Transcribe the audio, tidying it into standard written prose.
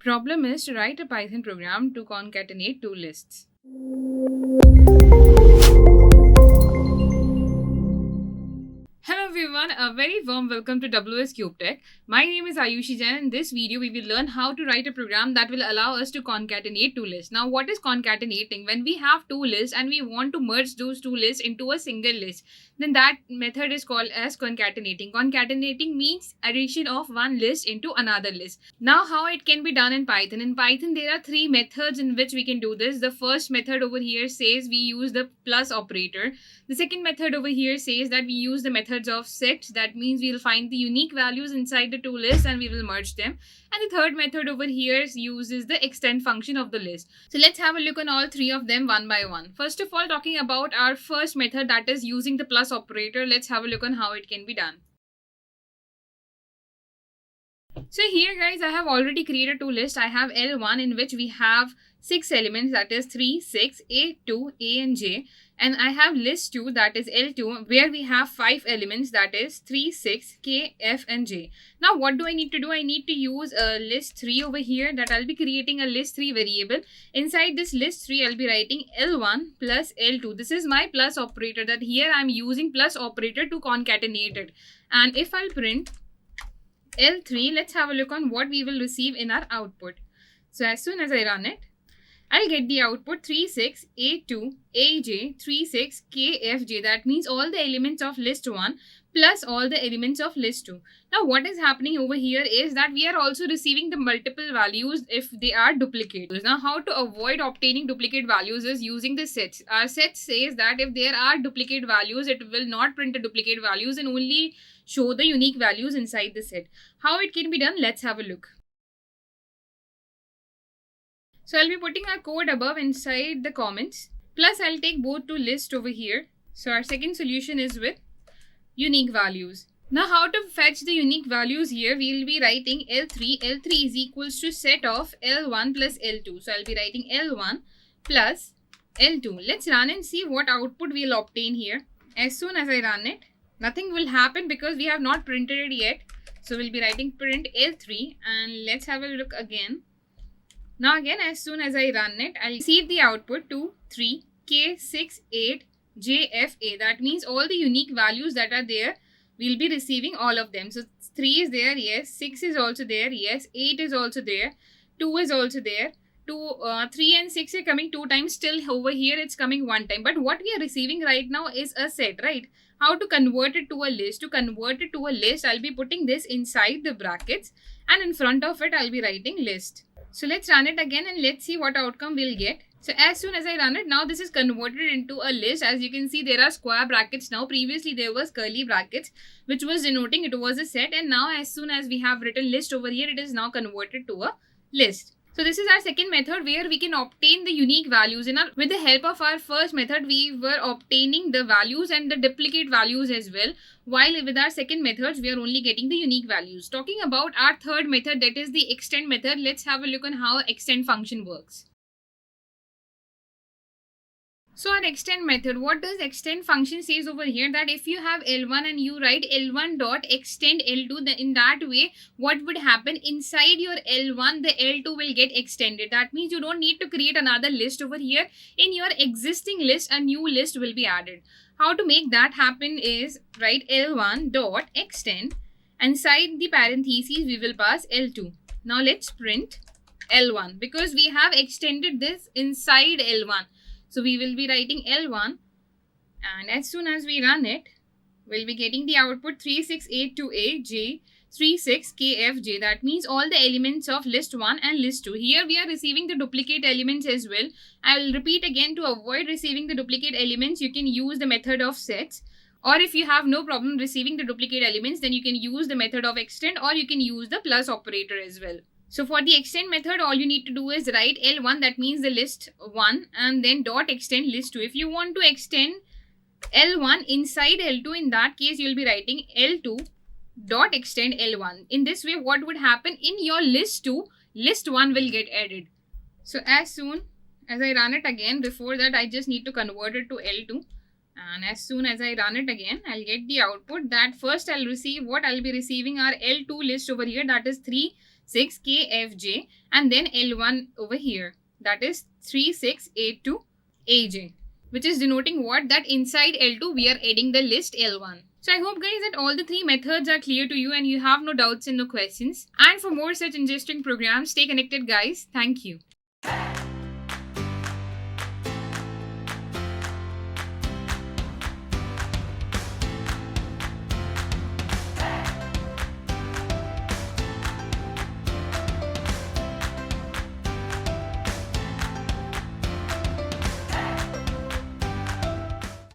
problem is to write a Python program to concatenate two lists. Hello everyone, a very warm welcome to WsCube Tech. My name is Ayushi Jain. In this video, we will learn how to write a program that will allow us to concatenate two lists. Now, what is concatenating? When we have two lists and we want to merge those two lists into a single list, then that method is called as concatenating. Concatenating means addition of one list into another list. Now, how it can be done in Python? In Python, there are three methods in which we can do this. The first method over here says we use the plus operator. The second method over here says that we use the methods of set. That means we will find the unique values inside the two lists and we will merge them. And the third method over here uses the extend function of the list. So let's have a look on all three of them one by one. First of all, talking about our first method, that is using the plus operator, let's have a look on how it can be done. So here guys, I have already created two lists. I have L1 in which we have 6 elements, that is 3, 6, A, 2, A and J. And I have list 2, that is L2, where we have 5 elements, that is 3, 6, K, F and J. Now what do I need to do? I need to use a list 3 over here, that I'll be creating a list 3 variable. Inside this list 3, I'll be writing L1 plus L2. This is my plus operator, that here I'm using plus operator to concatenate it. And if I'll print L3, let's have a look on what we will receive in our output. So as soon as I run it, I'll get the output 36 A2 AJ 36 KFJ. That means all the elements of list 1 plus all the elements of list 2. Now what is happening over here is that we are also receiving the multiple values if they are duplicates. Now how to avoid obtaining duplicate values is using the sets. Our set says that if there are duplicate values, it will not print the duplicate values and only show the unique values inside the set. How it can be done? Let's have a look. So I'll be putting our code above inside the comments. Plus I'll take both to list over here. So our second solution is with unique values. Now how to fetch the unique values here? We'll be writing L3. L3 is equals to set of L1 plus L2. So I'll be writing L1 plus L2. Let's run and see what output we'll obtain here. As soon as I run it, nothing will happen because we have not printed it yet. So we'll be writing print L3 and let's have a look again. Now again, as soon as I run it, I'll receive the output 2, 3, K, 6, 8, J, F, A. That means all the unique values that are there, we'll be receiving all of them. So 3 is there, yes. 6 is also there, yes. 8 is also there. 2 is also there. 3 and 6 are coming 2 times. Still over here, it's coming 1 time. But what we are receiving right now is a set, right? How to convert it to a list? To convert it to a list, I'll be putting this inside the brackets. And in front of it, I'll be writing list. So let's run it again and let's see what outcome we'll get. So as soon as I run it, now this is converted into a list. As you can see, there are square brackets now. Previously, there was curly brackets, which was denoting it was a set. And now as soon as we have written list over here, it is now converted to a list. So this is our second method where we can obtain the unique values. With the help of our first method, we were obtaining the values and the duplicate values as well. While with our second methods, we are only getting the unique values. Talking about our third method, that is the extend method. Let's have a look on how extend function works. So our extend method, what does extend function says over here? That if you have L1 and you write L1 dot extend L2, then in that way, what would happen inside your L1, the L2 will get extended. That means you don't need to create another list over here. In your existing list, a new list will be added. How to make that happen is write L1 dot extend. Inside the parentheses, we will pass L2. Now let's print L1 because we have extended this inside L1. So we will be writing L1 and as soon as we run it, we'll be getting the output 3682A J 36KFJ. That means all the elements of list 1 and list 2. Here we are receiving the duplicate elements as well. I will repeat again, to avoid receiving the duplicate elements, you can use the method of sets. Or if you have no problem receiving the duplicate elements, then you can use the method of extend or you can use the plus operator as well. So for the extend method, all you need to do is write L1, that means the list 1, and then dot extend list 2. If you want to extend L1 inside L2, in that case, you'll be writing L2 dot extend L1. In this way, what would happen? In your list 2, list 1 will get added. So as soon as I run it again, before that, I just need to convert it to L2. And as soon as I run it again, I'll get the output that first I'll receive what I'll be receiving our L2 list over here, that is 3, 6KFJ and then L1 over here. That is 3682AJ, which is denoting what? That inside L2 we are adding the list L1. So I hope guys that all the three methods are clear to you and you have no doubts and no questions. And for more such interesting programs, stay connected guys. Thank you.